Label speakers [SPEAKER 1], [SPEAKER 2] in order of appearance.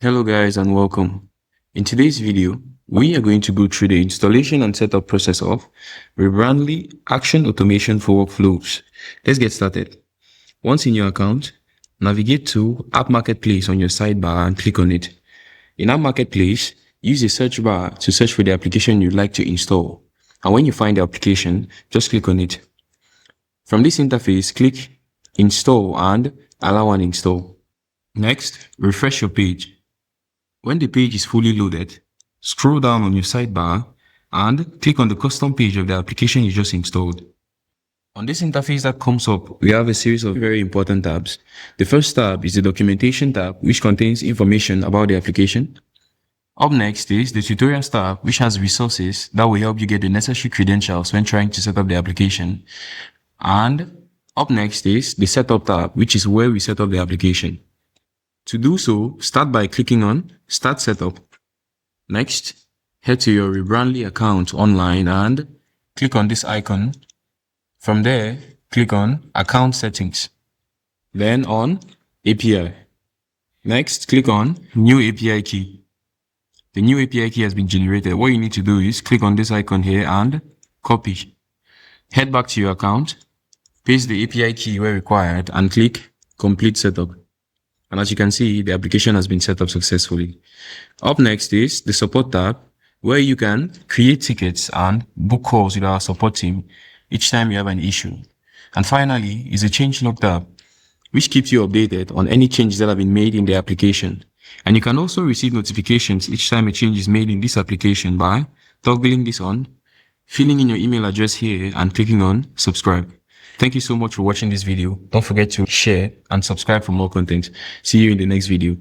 [SPEAKER 1] Hello guys and welcome. In today's video, we are going to go through the installation and setup process of Rebrandly Action Automation for Workflows. Let's get started. Once in your account, navigate to App Marketplace on your sidebar and click on it. In App Marketplace, use the search bar to search for the application you'd like to install. And when you find the application, just click on it. From this interface, click Install and allow an install. Next, refresh your page. When the page is fully loaded, scroll down on your sidebar and click on the custom page of the application you just installed. On this interface that comes up, we have a series of very important tabs. The first tab is the documentation tab, which contains information about the application. Up next is the tutorials tab, which has resources that will help you get the necessary credentials when trying to set up the application. And up next is the setup tab, which is where we set up the application. To do so, start by clicking on Start Setup. Next, head to your Rebrandly account online and click on this icon. From there, click on Account Settings. Then on API. Next, click on New API Key. The new API key has been generated. What you need to do is click on this icon here and copy. Head back to your account, paste the API key where required and click Complete Setup. And as you can see, the application has been set up successfully. Up next is the support tab, where you can create tickets and book calls with our support team each time you have an issue. And finally is the changelog tab, which keeps you updated on any changes that have been made in the application. And you can also receive notifications each time a change is made in this application by toggling this on, filling in your email address here and clicking on subscribe. Thank you so much for watching this video. Don't forget to share and subscribe for more content. See you in the next video.